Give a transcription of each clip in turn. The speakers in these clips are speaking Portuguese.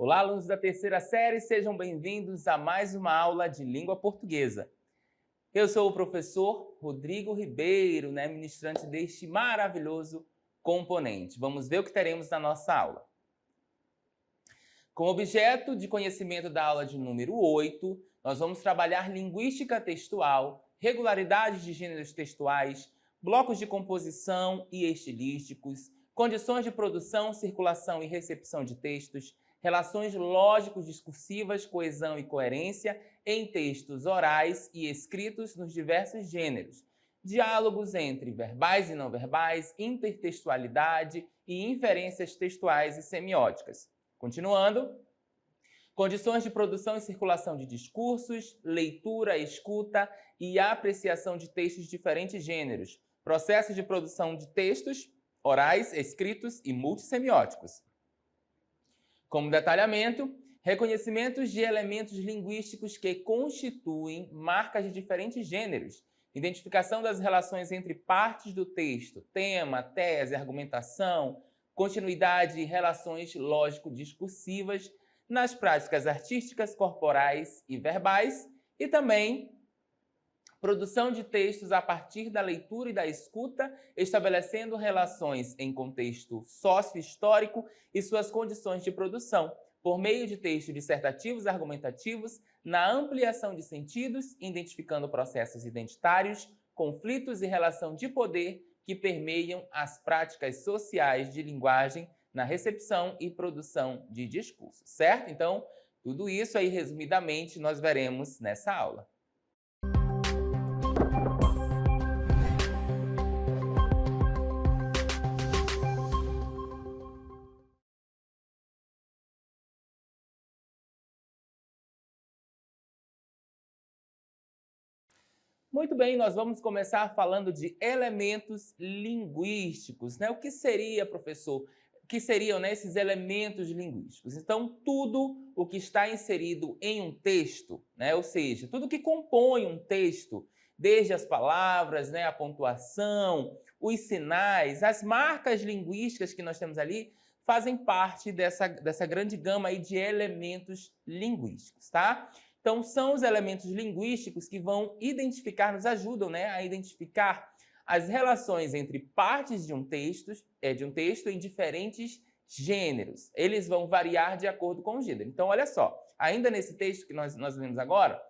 Olá, alunos da terceira série, sejam bem-vindos a mais uma aula de língua portuguesa. Eu sou o professor Rodrigo Ribeiro, ministrante deste maravilhoso componente. Vamos ver o que teremos na nossa aula. Como objeto de conhecimento da aula de número 8, nós vamos trabalhar linguística textual, regularidades de gêneros textuais, blocos de composição e estilísticos, condições de produção, circulação e recepção de textos, relações lógico-discursivas, coesão e coerência em textos orais e escritos nos diversos gêneros, diálogos entre verbais e não verbais, intertextualidade e inferências textuais e semióticas. Continuando, condições de produção e circulação de discursos, leitura, escuta e apreciação de textos de diferentes gêneros, processos de produção de textos orais, escritos e multissemióticos. Como detalhamento, reconhecimentos de elementos linguísticos que constituem marcas de diferentes gêneros, identificação das relações entre partes do texto, tema, tese, argumentação, continuidade e relações lógico-discursivas nas práticas artísticas, corporais e verbais, e também produção de textos a partir da leitura e da escuta, estabelecendo relações em contexto sócio-histórico e suas condições de produção, por meio de textos dissertativos e argumentativos, na ampliação de sentidos, identificando processos identitários, conflitos e relação de poder que permeiam as práticas sociais de linguagem na recepção e produção de discurso, certo? Então, tudo isso aí, resumidamente, nós veremos nessa aula. Muito bem, nós vamos começar falando de elementos linguísticos, O que seria, professor? O que seriam, esses elementos linguísticos? Então, tudo o que está inserido em um texto, ou seja, tudo que compõe um texto, desde as palavras, a pontuação, os sinais, as marcas linguísticas que nós temos ali, fazem parte dessa grande gama aí de elementos linguísticos, tá? Então, são os elementos linguísticos que vão identificar, nos ajudam a identificar as relações entre partes de um texto em diferentes gêneros. Eles vão variar de acordo com o gênero. Então, olha só, ainda nesse texto que nós lemos agora,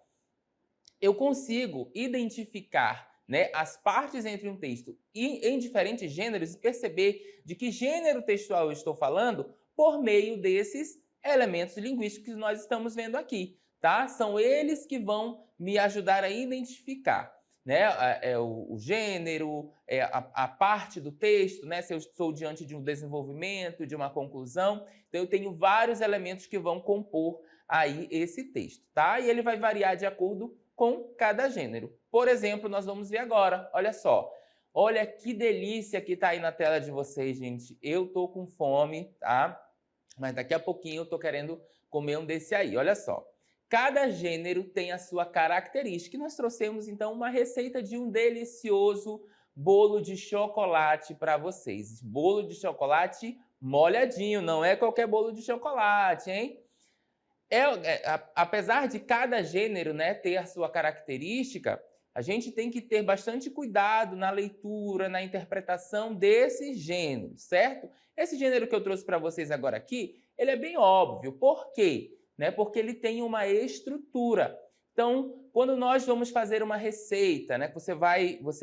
eu consigo identificar as partes entre um texto em diferentes gêneros e perceber de que gênero textual eu estou falando por meio desses elementos linguísticos que nós estamos vendo aqui. Tá? São eles que vão me ajudar a identificar o gênero, a parte do texto, se eu estou diante de um desenvolvimento, de uma conclusão. Então, eu tenho vários elementos que vão compor aí esse texto, tá? E ele vai variar de acordo com cada gênero. Por exemplo, nós vamos ver agora, olha só. Olha que delícia que está aí na tela de vocês, gente. Eu tô com fome, tá? Mas daqui a pouquinho eu tô querendo comer um desse aí, olha só. Cada gênero tem a sua característica. E nós trouxemos, então, uma receita de um delicioso bolo de chocolate para vocês. Bolo de chocolate molhadinho, não é qualquer bolo de chocolate, hein? Apesar de cada gênero ter a sua característica, a gente tem que ter bastante cuidado na leitura, na interpretação desses gêneros, certo? Esse gênero que eu trouxe para vocês agora aqui, ele é bem óbvio. Por quê? Porque ele tem uma estrutura. Então, quando nós vamos fazer uma receita, você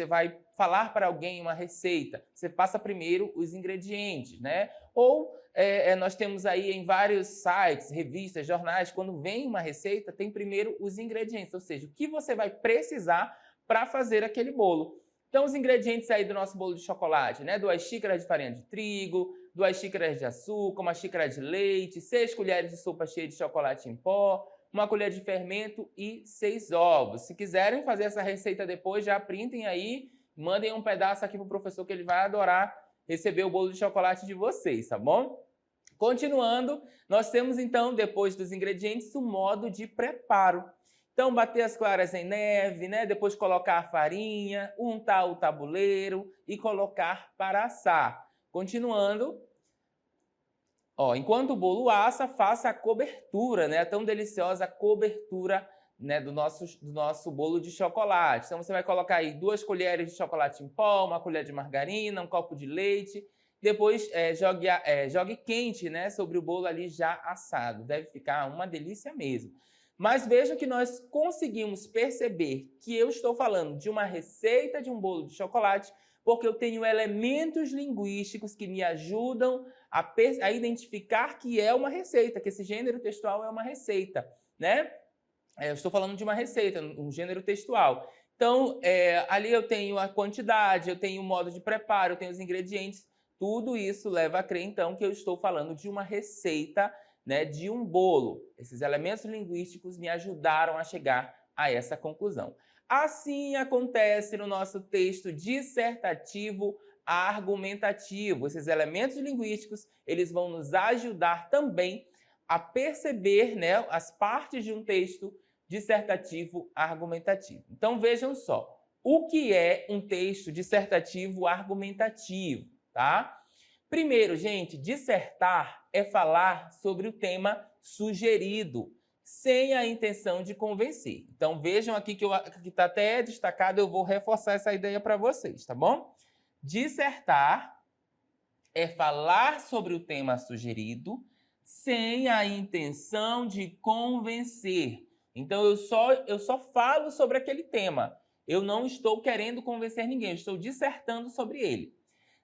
vai falar para alguém uma receita, você passa primeiro os ingredientes, Ou nós temos aí em vários sites, revistas, jornais, quando vem uma receita, tem primeiro os ingredientes, ou seja, o que você vai precisar para fazer aquele bolo. Então, os ingredientes aí do nosso bolo de chocolate, 2 xícaras de farinha de trigo, 2 xícaras de açúcar, 1 xícara de leite, 6 colheres de sopa cheia de chocolate em pó, 1 colher de fermento e 6 ovos. Se quiserem fazer essa receita depois, já printem aí, mandem um pedaço aqui para o professor que ele vai adorar receber o bolo de chocolate de vocês, tá bom? Continuando, nós temos então, depois dos ingredientes, o modo de preparo. Então, bater as claras em neve, depois colocar a farinha, untar o tabuleiro e colocar para assar. Continuando, Ó, enquanto o bolo assa, faça a cobertura, né? A tão deliciosa cobertura, né, do nosso bolo de chocolate. Então, você vai colocar aí 2 colheres de chocolate em pó, 1 colher de margarina, 1 copo de leite. Depois, jogue quente, né, sobre o bolo ali já assado. Deve ficar uma delícia mesmo. Mas vejam que nós conseguimos perceber que eu estou falando de uma receita de um bolo de chocolate porque eu tenho elementos linguísticos que me ajudam a identificar que é uma receita, que esse gênero textual é uma receita, né? Eu estou falando de uma receita, um gênero textual. Então, ali eu tenho a quantidade, eu tenho o modo de preparo, eu tenho os ingredientes. Tudo isso leva a crer, então, que eu estou falando de uma receita, né, de um bolo. Esses elementos linguísticos me ajudaram a chegar a essa conclusão. Assim acontece no nosso texto dissertativo argumentativo. Esses elementos linguísticos, eles vão nos ajudar também a perceber, né, as partes de um texto dissertativo argumentativo. Então vejam só, o que é um texto dissertativo argumentativo, tá? Primeiro, gente, dissertar é falar sobre o tema sugerido, sem a intenção de convencer. Então vejam aqui que está até destacado, eu vou reforçar essa ideia para vocês, tá bom? Dissertar é falar sobre o tema sugerido sem a intenção de convencer. Então eu só falo sobre aquele tema. Eu não estou querendo convencer ninguém, eu estou dissertando sobre ele.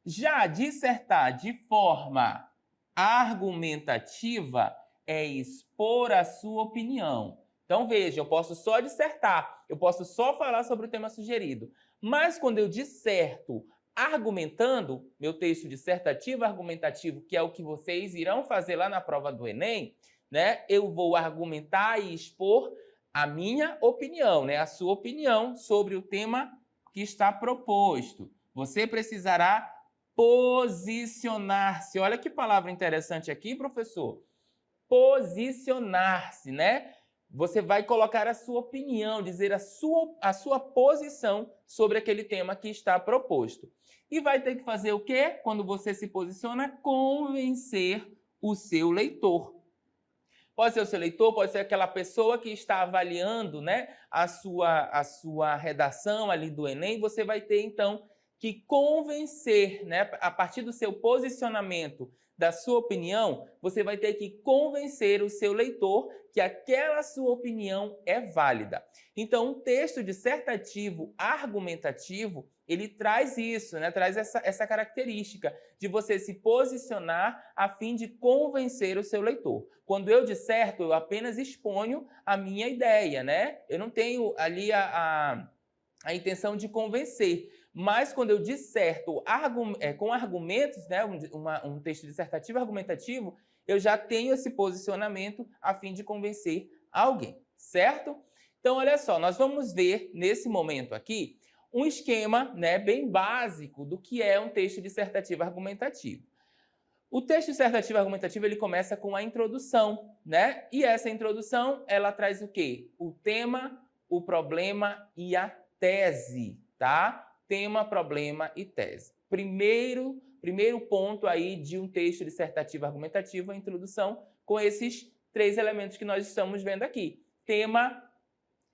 Já dissertar de forma argumentativa é expor a sua opinião. Então veja, eu posso só dissertar, eu posso só falar sobre o tema sugerido. Mas quando eu disserto argumentando, meu texto dissertativo argumentativo, que é o que vocês irão fazer lá na prova do Enem, né? Eu vou argumentar e expor a minha opinião, né? A sua opinião sobre o tema que está proposto. Você precisará posicionar-se. Olha que palavra interessante aqui, professor. Posicionar-se, né? Você vai colocar a sua opinião, dizer a sua posição sobre aquele tema que está proposto. E vai ter que fazer o quê? Quando você se posiciona, convencer o seu leitor. Pode ser o seu leitor, pode ser aquela pessoa que está avaliando, né, a sua redação ali do Enem. Você vai ter, então, que convencer, né, a partir do seu posicionamento, da sua opinião, você vai ter que convencer o seu leitor que aquela sua opinião é válida. Então, um texto dissertativo argumentativo, ele traz isso, né? Traz essa característica de você se posicionar a fim de convencer o seu leitor. Quando eu disserto, eu apenas exponho a minha ideia, né? Eu não tenho ali a intenção de convencer. Mas quando eu disserto com argumentos, né, um texto dissertativo argumentativo, eu já tenho esse posicionamento a fim de convencer alguém, certo? Então, olha só, nós vamos ver nesse momento aqui um esquema, né, bem básico do que é um texto dissertativo argumentativo. O texto dissertativo argumentativo, ele começa com a introdução, né? E essa introdução, ela traz o quê? O tema, o problema e a tese, tá? Tema, problema e tese. Primeiro ponto aí de um texto dissertativo argumentativo, a introdução, com esses 3 elementos que nós estamos vendo aqui. Tema,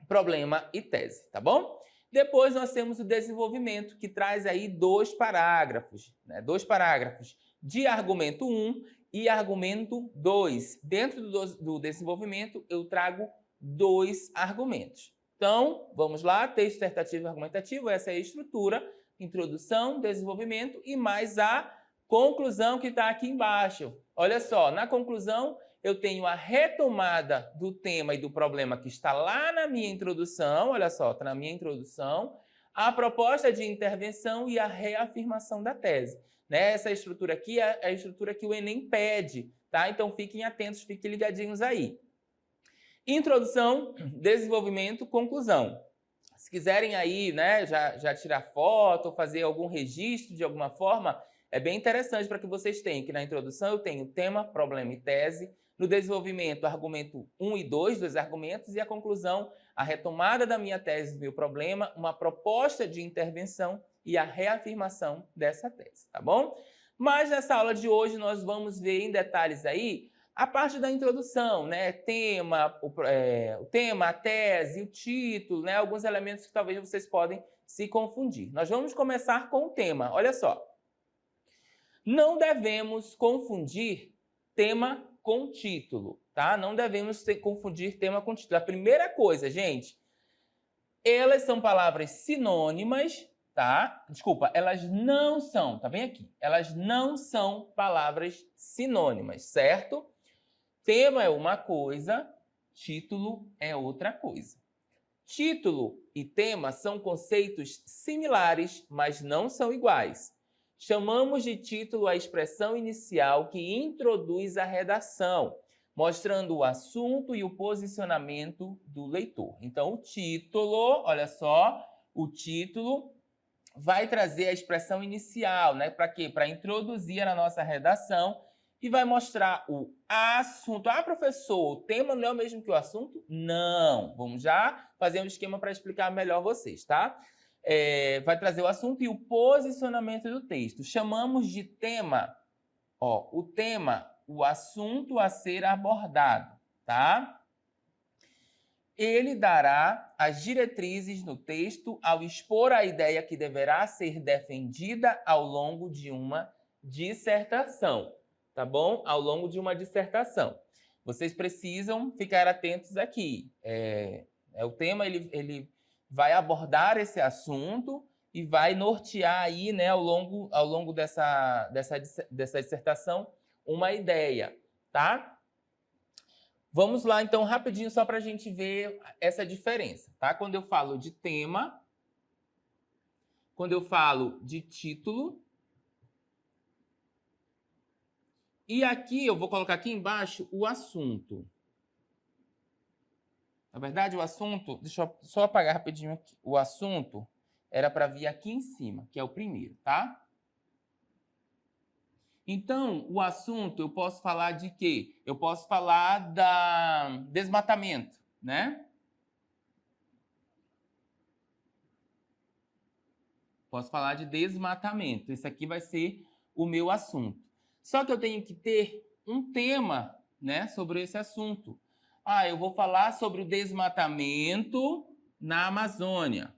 problema e tese, tá bom? Depois nós temos o desenvolvimento, que traz aí 2 parágrafos, né? 2 parágrafos de argumento 1 e argumento 2. Dentro do desenvolvimento, eu trago 2 argumentos. Então, vamos lá, texto dissertativo argumentativo, essa é a estrutura, introdução, desenvolvimento e mais a conclusão que está aqui embaixo. Olha só, na conclusão eu tenho a retomada do tema e do problema que está lá na minha introdução, olha só, está na minha introdução, a proposta de intervenção e a reafirmação da tese. Né? Essa estrutura aqui é a estrutura que o Enem pede, tá? Então fiquem atentos, fiquem ligadinhos aí. Introdução, desenvolvimento, conclusão. Se quiserem aí, né, já tirar foto, fazer algum registro de alguma forma, é bem interessante para que vocês tenham, que na introdução eu tenho tema, problema e tese, no desenvolvimento, argumento 1 e 2, 2 argumentos, e a conclusão, a retomada da minha tese, do meu problema, uma proposta de intervenção e a reafirmação dessa tese, tá bom? Mas nessa aula de hoje nós vamos ver em detalhes aí a parte da introdução, né? O tema, a tese, o título, né? Alguns elementos que talvez vocês podem se confundir. Nós vamos começar com o tema. Olha só. Não devemos confundir tema com título, tá? Não devemos confundir tema com título. A primeira coisa, gente, elas são palavras sinônimas, tá? Desculpa, elas não são, tá bem aqui. Elas não são palavras sinônimas, certo? Tema é uma coisa, título é outra coisa. Título e tema são conceitos similares, mas não são iguais. Chamamos de título a expressão inicial que introduz a redação, mostrando o assunto e o posicionamento do leitor. Então, o título, olha só, o título vai trazer a expressão inicial, né? Para quê? Para introduzir na nossa redação e vai mostrar o assunto. Ah, professor, o tema não é o mesmo que o assunto? Não. Vamos já fazer um esquema para explicar melhor vocês, tá? Vai trazer o assunto e o posicionamento do texto. Chamamos de tema, ó, o tema, o assunto a ser abordado, tá? Ele dará as diretrizes no texto ao expor a ideia que deverá ser defendida ao longo de uma dissertação, tá bom? Ao longo de uma dissertação. Vocês precisam ficar atentos aqui. O tema, ele vai abordar esse assunto e vai nortear aí, né, ao longo dessa dissertação uma ideia, tá? Vamos lá, então, rapidinho, só para a gente ver essa diferença, tá? Quando eu falo de tema, quando eu falo de título, e aqui eu vou colocar aqui embaixo o assunto. Na verdade, o assunto, deixa eu só apagar rapidinho aqui. O assunto era para vir aqui em cima, que é o primeiro, tá? Então, o assunto, eu posso falar de quê? Eu posso falar da desmatamento, né? Posso falar de desmatamento. Esse aqui vai ser o meu assunto. Só que eu tenho que ter um tema, né, sobre esse assunto. Ah, eu vou falar sobre o desmatamento na Amazônia.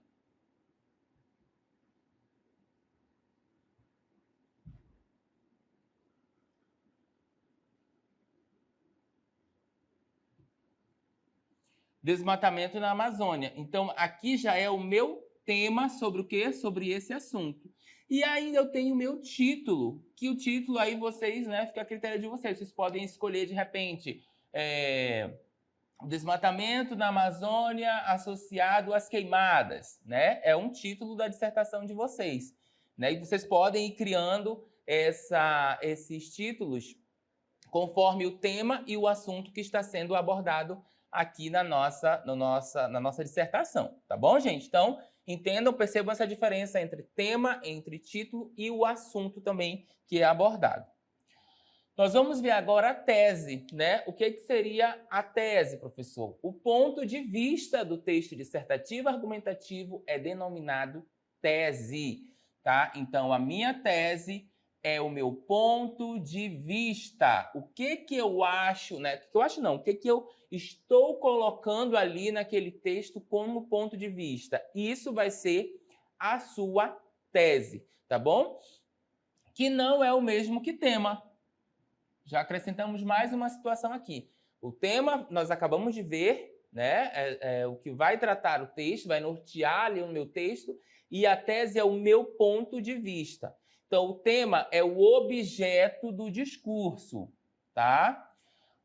Desmatamento na Amazônia. Então, aqui já é o meu tema sobre o quê? Sobre esse assunto. E ainda eu tenho o meu título, que o título aí vocês, né, fica a critério de vocês. Vocês podem escolher, de repente, desmatamento na Amazônia associado às queimadas, né? É um título da dissertação de vocês, né? E vocês podem ir criando esses títulos conforme o tema e o assunto que está sendo abordado aqui na nossa dissertação, tá bom, gente? Então, entendam, percebam essa diferença entre tema, entre título e o assunto também que é abordado. Nós vamos ver agora a tese, né? O que seria a tese, professor? O ponto de vista do texto dissertativo argumentativo é denominado tese, tá? Então, a minha tese é o meu ponto de vista. O que eu acho, né? O que eu acho não, o que eu estou colocando ali naquele texto como ponto de vista. Isso vai ser a sua tese, tá bom? Que não é o mesmo que tema. Já acrescentamos mais uma situação aqui. O tema, nós acabamos de ver, né? O que vai tratar o texto, vai nortear ali o meu texto, e a tese é o meu ponto de vista. Então, o tema é o objeto do discurso, tá?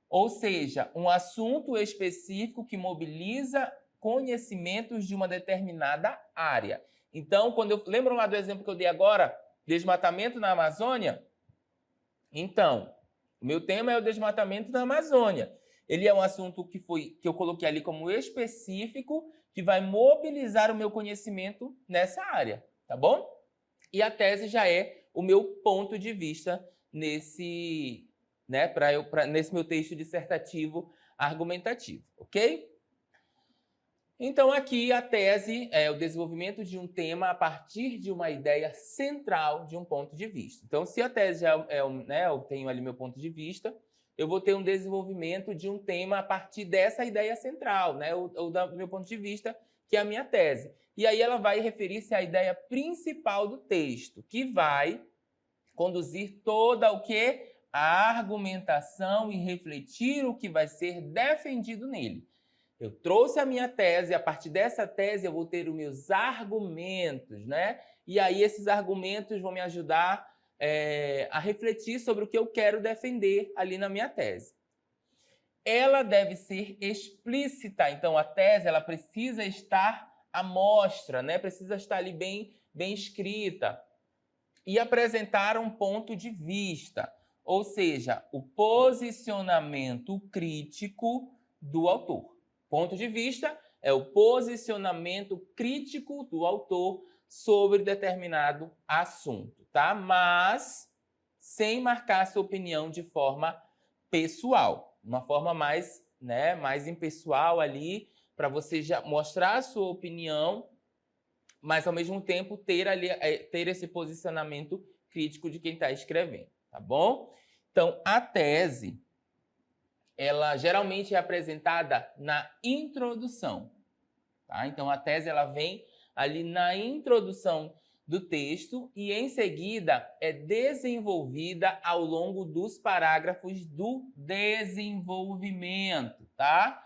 Ou seja, um assunto específico que mobiliza conhecimentos de uma determinada área. Então, lembram lá do exemplo que eu dei agora? Desmatamento na Amazônia? Então, o meu tema é o desmatamento na Amazônia. Ele é um assunto que eu coloquei ali como específico, que vai mobilizar o meu conhecimento nessa área, tá bom? E a tese já é o meu ponto de vista nesse meu texto dissertativo argumentativo, ok? Então, aqui a tese é o desenvolvimento de um tema a partir de uma ideia central de um ponto de vista. Então, se a tese né, eu tenho ali meu ponto de vista, eu vou ter um desenvolvimento de um tema a partir dessa ideia central, né, ou do meu ponto de vista, que é a minha tese. E aí ela vai referir-se à ideia principal do texto, que vai conduzir toda o quê? A argumentação e refletir o que vai ser defendido nele. Eu trouxe a minha tese, a partir dessa tese eu vou ter os meus argumentos, né? E aí esses argumentos vão me ajudar a refletir sobre o que eu quero defender ali na minha tese. Ela deve ser explícita, então a tese ela precisa estar à mostra, né? Precisa estar ali bem escrita e apresentar um ponto de vista, ou seja, o posicionamento crítico do autor. Ponto de vista é o posicionamento crítico do autor sobre determinado assunto, tá? Mas sem marcar sua opinião de forma pessoal, uma forma mais, né, mais impessoal ali, para você já mostrar a sua opinião, mas ao mesmo tempo ter esse posicionamento crítico de quem está escrevendo, tá bom? Então, a tese ela geralmente é apresentada na introdução, tá? Então, a tese ela vem ali na introdução do texto e, em seguida, é desenvolvida ao longo dos parágrafos do desenvolvimento, tá?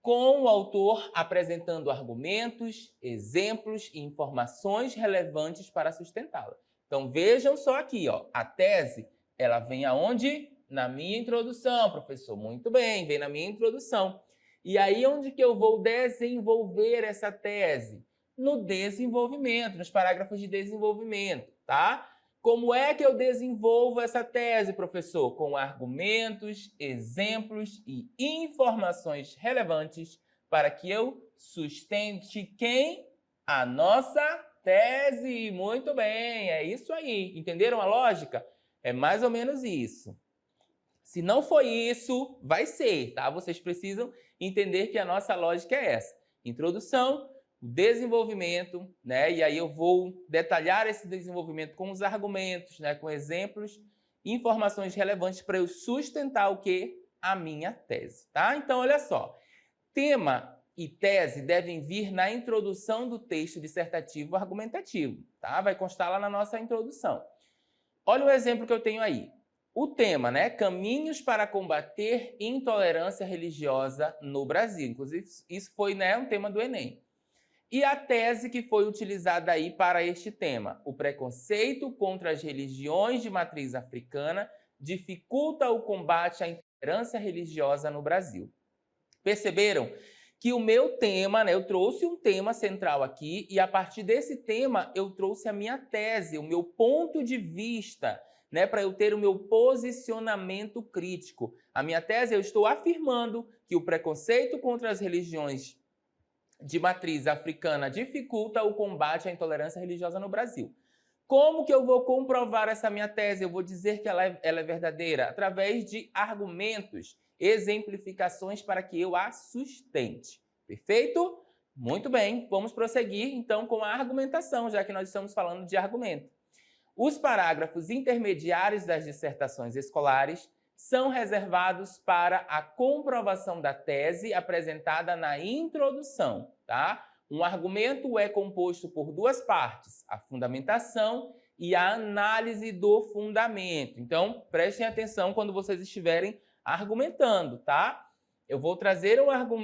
Com o autor apresentando argumentos, exemplos e informações relevantes para sustentá-la. Então, vejam só aqui, ó, a tese, ela vem aonde? Na minha introdução, professor. Muito bem, vem na minha introdução. E aí, onde que eu vou desenvolver essa tese? No desenvolvimento, nos parágrafos de desenvolvimento, tá? Como é que eu desenvolvo essa tese, professor? Com argumentos, exemplos e informações relevantes para que eu sustente quem? A nossa tese. Muito bem, é isso aí. Entenderam a lógica? É mais ou menos isso. Se não foi isso, vai ser, tá? Vocês precisam entender que a nossa lógica é essa. Introdução, desenvolvimento, né? E aí eu vou detalhar esse desenvolvimento com os argumentos, né? Com exemplos, informações relevantes para eu sustentar o quê? A minha tese, tá? Então, olha só. Tema e tese devem vir na introdução do texto dissertativo argumentativo, tá? Vai constar lá na nossa introdução. Olha o exemplo que eu tenho aí. O tema, né? Caminhos para combater intolerância religiosa no Brasil. Inclusive, isso foi, né, um tema do Enem. E a tese que foi utilizada aí para este tema: o preconceito contra as religiões de matriz africana dificulta o combate à intolerância religiosa no Brasil. Perceberam que o meu tema, né, eu trouxe um tema central aqui e a partir desse tema eu trouxe a minha tese, o meu ponto de vista, né, para eu ter o meu posicionamento crítico. A minha tese, eu estou afirmando que o preconceito contra as religiões de matriz africana dificulta o combate à intolerância religiosa no Brasil. Como que eu vou comprovar essa minha tese? Eu vou dizer que ela é verdadeira através de argumentos, exemplificações para que eu a sustente. Perfeito? Muito bem, vamos prosseguir então com a argumentação, já que nós estamos falando de argumento. Os parágrafos intermediários das dissertações escolares são reservados para a comprovação da tese apresentada na introdução, tá? Um argumento é composto por duas partes, a fundamentação e a análise do fundamento. Então, prestem atenção quando vocês estiverem argumentando, tá? Eu vou trazer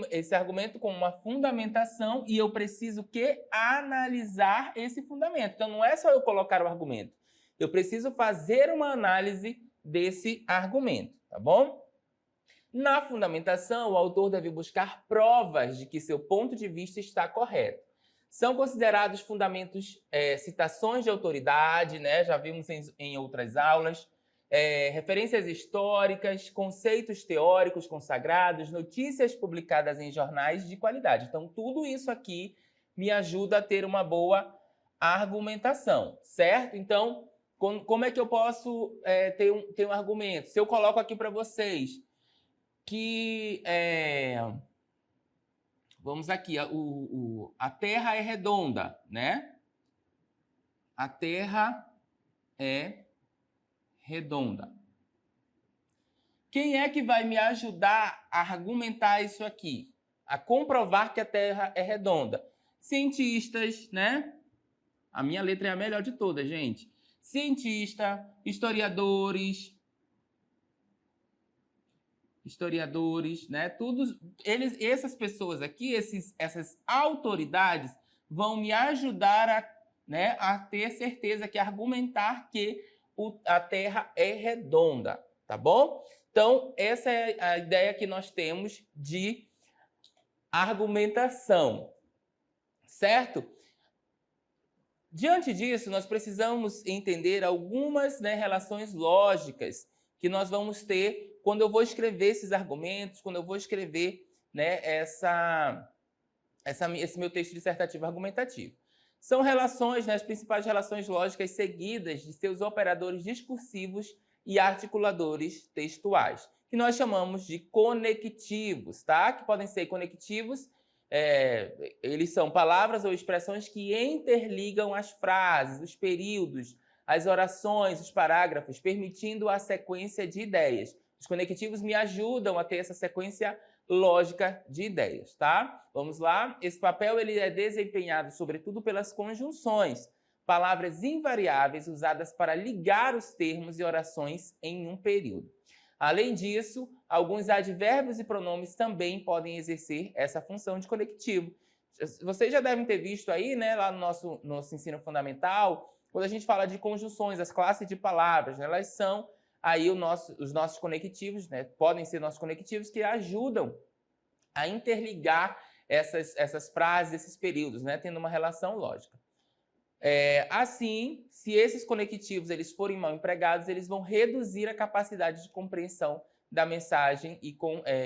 esse argumento com uma fundamentação e eu preciso analisar esse fundamento. Então, não é só eu colocar o argumento. Eu preciso fazer uma análise desse argumento, tá bom? Na fundamentação, o autor deve buscar provas de que seu ponto de vista está correto. São considerados fundamentos citações de autoridade, né? Já vimos em outras aulas, referências históricas, conceitos teóricos consagrados, notícias publicadas em jornais de qualidade. Então, tudo isso aqui me ajuda a ter uma boa argumentação, certo? Então, como é que eu posso ter um argumento? Se eu coloco aqui para vocês que vamos aqui, a Terra é redonda, né? A Terra é redonda. Quem é que vai me ajudar a argumentar isso aqui? A comprovar que a Terra é redonda? Cientistas, né? A minha letra é a melhor de todas, gente. Cientista, historiadores, né? Todos eles, essas pessoas aqui, essas autoridades vão me ajudar a ter certeza que argumentar que a Terra é redonda, tá bom? Então, essa é a ideia que nós temos de argumentação, certo? Diante disso, nós precisamos entender algumas relações lógicas que nós vamos ter quando eu vou escrever esses argumentos, quando eu vou escrever esse meu texto dissertativo argumentativo. São relações, as principais relações lógicas seguidas de seus operadores discursivos e articuladores textuais, que nós chamamos de conectivos, tá? Que podem ser conectivos, eles são palavras ou expressões que interligam as frases, os períodos, as orações, os parágrafos, permitindo a sequência de ideias. Os conectivos me ajudam a ter essa sequência lógica de ideias, tá? Vamos lá. Esse papel ele é desempenhado, sobretudo, pelas conjunções, palavras invariáveis usadas para ligar os termos e orações em um período. Além disso, alguns advérbios e pronomes também podem exercer essa função de conectivo. Vocês já devem ter visto aí, né, lá no nosso ensino fundamental, quando a gente fala de conjunções, as classes de palavras, né, elas são aí os nossos conectivos, né, podem ser nossos conectivos que ajudam a interligar essas frases, esses períodos, né, tendo uma relação lógica. Assim, se esses conectivos eles forem mal empregados, eles vão reduzir a capacidade de compreensão da mensagem e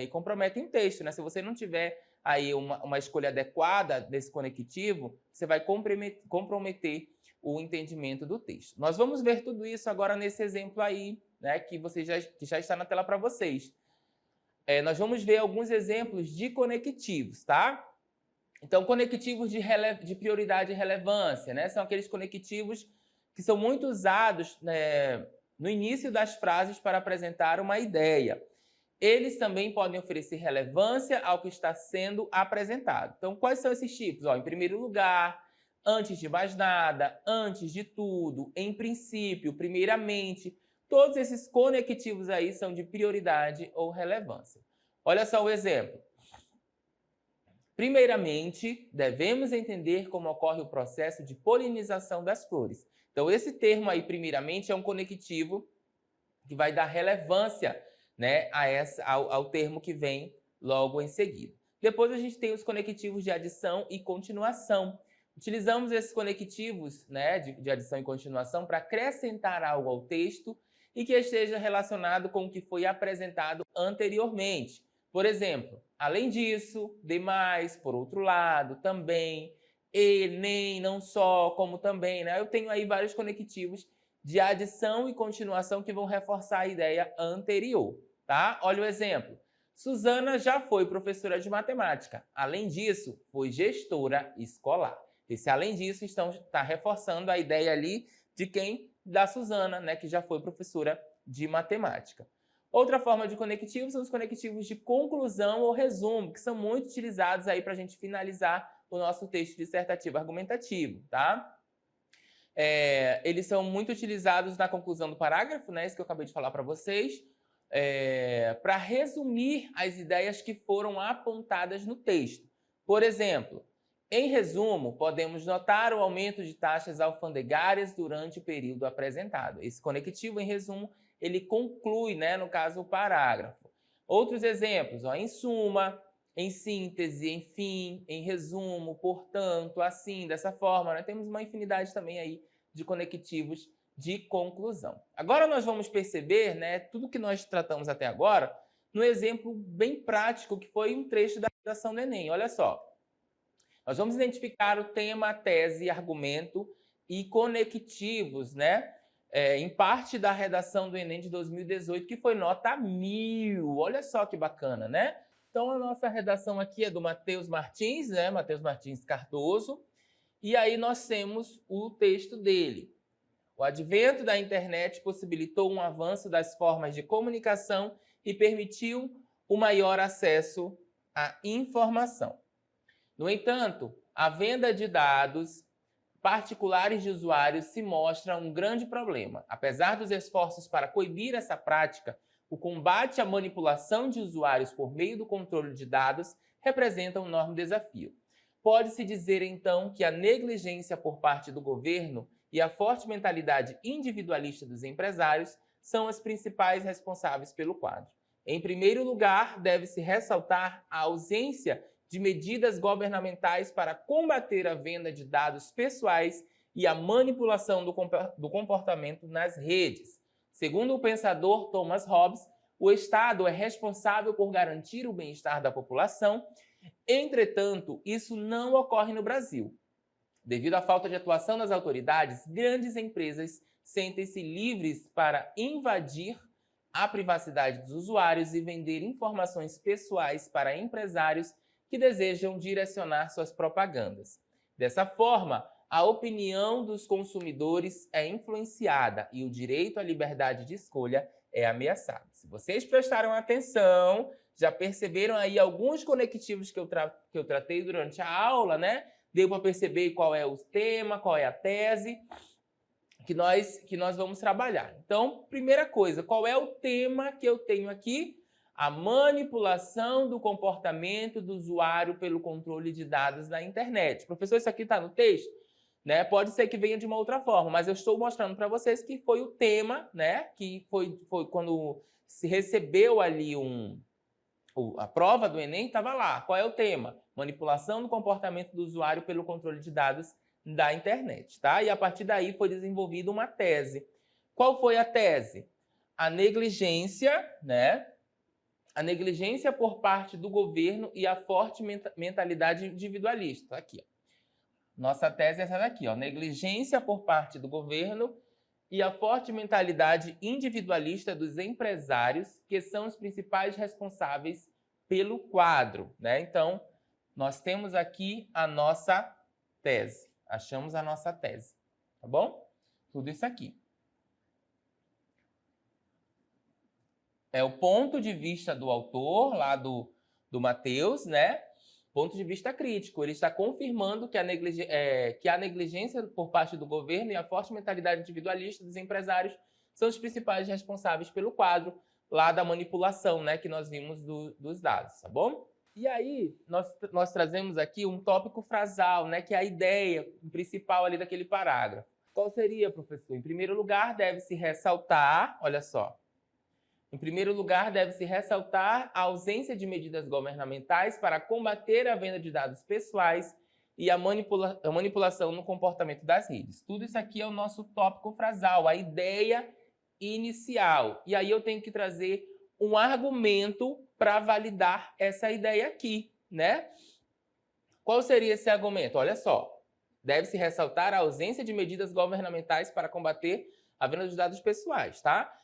comprometem o texto, né? Se você não tiver aí uma escolha adequada desse conectivo, você vai comprometer o entendimento do texto. Nós vamos ver tudo isso agora nesse exemplo aí, né, que já está na tela para vocês. Nós vamos ver alguns exemplos de conectivos, tá? Então, conectivos de prioridade e relevância, né? São aqueles conectivos que são muito usados, né, no início das frases para apresentar uma ideia. Eles também podem oferecer relevância ao que está sendo apresentado. Então, quais são esses tipos? Em primeiro lugar, antes de mais nada, antes de tudo, em princípio, primeiramente. Todos esses conectivos aí são de prioridade ou relevância. Olha só o exemplo. Primeiramente, devemos entender como ocorre o processo de polinização das flores. Então, esse termo aí, primeiramente, é um conectivo que vai dar relevância, né, ao termo que vem logo em seguida. Depois, a gente tem os conectivos de adição e continuação. Utilizamos esses conectivos, né, de adição e continuação para acrescentar algo ao texto e que esteja relacionado com o que foi apresentado anteriormente. Por exemplo, além disso, demais, por outro lado, também, e, nem, não só, como também, né? Eu tenho aí vários conectivos de adição e continuação que vão reforçar a ideia anterior, tá? Olha o exemplo. Suzana já foi professora de matemática. Além disso, foi gestora escolar. Esse além disso está reforçando a ideia ali de quem? Da Suzana, né? Que já foi professora de matemática. Outra forma de conectivo são os conectivos de conclusão ou resumo, que são muito utilizados aí para a gente finalizar o nosso texto dissertativo argumentativo, tá? Eles são muito utilizados na conclusão do parágrafo, né? Isso que eu acabei de falar para vocês, para resumir as ideias que foram apontadas no texto. Por exemplo, em resumo, podemos notar o aumento de taxas alfandegárias durante o período apresentado. Esse conectivo, em resumo, ele conclui, né, no caso, o parágrafo. Outros exemplos, em suma, em síntese, enfim, em resumo, portanto, assim, dessa forma, né? Temos uma infinidade também aí de conectivos de conclusão. Agora nós vamos perceber, né, tudo que nós tratamos até agora no exemplo bem prático que foi um trecho da redação do Enem. Olha só. Nós vamos identificar o tema, tese, argumento e conectivos, né? Em parte da redação do Enem de 2018, que foi nota 1000. Olha só que bacana, né? Então, a nossa redação aqui é do Matheus Martins, né? Matheus Martins Cardoso. E aí nós temos o texto dele. O advento da internet possibilitou um avanço das formas de comunicação e permitiu o maior acesso à informação. No entanto, a venda de dados particulares de usuários se mostra um grande problema. Apesar dos esforços para coibir essa prática, o combate à manipulação de usuários por meio do controle de dados representa um enorme desafio. Pode-se dizer, então, que a negligência por parte do governo e a forte mentalidade individualista dos empresários são as principais responsáveis pelo quadro. Em primeiro lugar, deve-se ressaltar a ausência de medidas governamentais para combater a venda de dados pessoais e a manipulação do comportamento nas redes. Segundo o pensador Thomas Hobbes, o Estado é responsável por garantir o bem-estar da população. Entretanto, isso não ocorre no Brasil. Devido à falta de atuação das autoridades, grandes empresas sentem-se livres para invadir a privacidade dos usuários e vender informações pessoais para empresários que desejam direcionar suas propagandas. Dessa forma, a opinião dos consumidores é influenciada e o direito à liberdade de escolha é ameaçado. Se vocês prestaram atenção, já perceberam aí alguns conectivos que eu tratei durante a aula, né? Deu para perceber qual é o tema, qual é a tese que nós vamos trabalhar. Então, primeira coisa, qual é o tema que eu tenho aqui? A manipulação do comportamento do usuário pelo controle de dados na internet. Professor, isso aqui está no texto? Né? Pode ser que venha de uma outra forma, mas eu estou mostrando para vocês que foi o tema, né? Que foi quando se recebeu ali a prova do Enem, estava lá. Qual é o tema? Manipulação do comportamento do usuário pelo controle de dados da internet, tá? E a partir daí foi desenvolvida uma tese. Qual foi a tese? A negligência, né? A negligência por parte do governo e a forte mentalidade individualista. Aqui, ó. Nossa tese é essa daqui, ó. Negligência por parte do governo e a forte mentalidade individualista dos empresários, que são os principais responsáveis pelo quadro, né? Então, nós temos aqui a nossa tese. Achamos a nossa tese, tá bom? Tudo isso aqui. É o ponto de vista do autor, lá do Matheus, né? Ponto de vista crítico. Ele está confirmando que a negligência por parte do governo e a forte mentalidade individualista dos empresários são os principais responsáveis pelo quadro lá da manipulação, né? Que nós vimos dos dados, tá bom? E aí, nós trazemos aqui um tópico frasal, né? Que é a ideia principal ali daquele parágrafo. Qual seria, professor? Em primeiro lugar, deve-se ressaltar, olha só, em primeiro lugar, deve-se ressaltar a ausência de medidas governamentais para combater a venda de dados pessoais e a manipulação no comportamento das redes. Tudo isso aqui é o nosso tópico frasal, a ideia inicial. E aí eu tenho que trazer um argumento para validar essa ideia aqui, né? Qual seria esse argumento? Olha só. Deve-se ressaltar a ausência de medidas governamentais para combater a venda de dados pessoais, tá?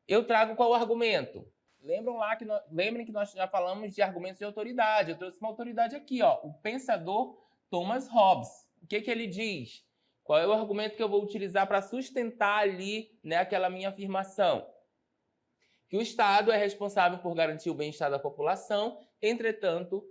Eu trago qual argumento? Lembrem que nós já falamos de argumentos de autoridade. Eu trouxe uma autoridade aqui, ó, o pensador Thomas Hobbes. O que ele diz? Qual é o argumento que eu vou utilizar para sustentar ali, né, aquela minha afirmação? Que o Estado é responsável por garantir o bem-estar da população, entretanto,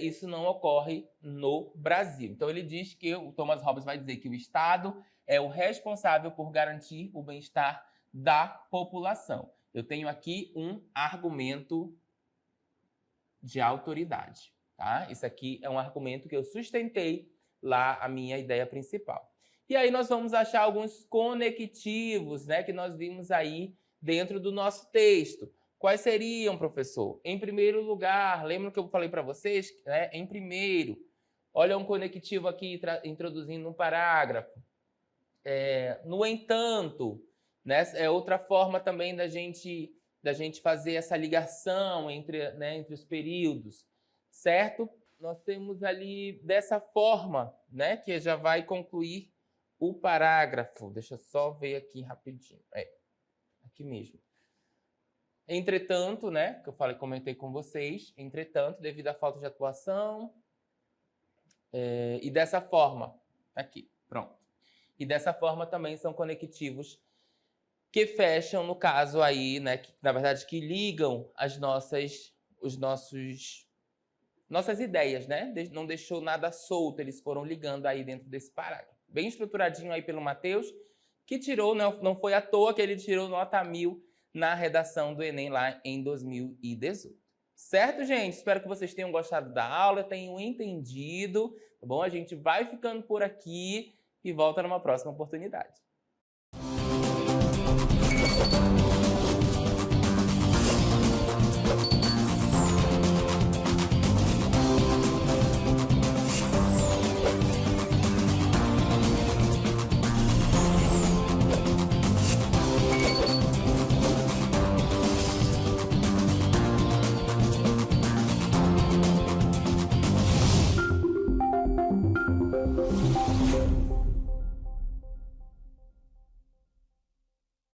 isso não ocorre no Brasil. Então ele diz que, o Thomas Hobbes vai dizer que o Estado é o responsável por garantir o bem-estar da população. Eu tenho aqui um argumento de autoridade, tá? Isso aqui é um argumento que eu sustentei lá a minha ideia principal. E aí nós vamos achar alguns conectivos, né, que nós vimos aí dentro do nosso texto. Quais seriam, professor? Em primeiro lugar, lembra que eu falei para vocês? Né? Em primeiro, olha um conectivo aqui introduzindo um parágrafo. No entanto, né, é outra forma também da gente fazer essa ligação entre os períodos, certo? Nós temos ali dessa forma, né, que já vai concluir o parágrafo. Deixa eu só ver aqui rapidinho. Aqui mesmo. Entretanto, né, que eu falei, comentei com vocês, entretanto, devido à falta de atuação, e dessa forma, aqui, pronto. E dessa forma também são conectivos que fecham, no caso aí, né, que, na verdade, que ligam nossas ideias, né? Não deixou nada solto, eles foram ligando aí dentro desse parágrafo. Bem estruturadinho aí pelo Matheus, que tirou, não foi à toa que ele tirou nota 1000 na redação do Enem lá em 2018. Certo, gente? Espero que vocês tenham gostado da aula, tenham entendido, tá bom? A gente vai ficando por aqui e volta numa próxima oportunidade.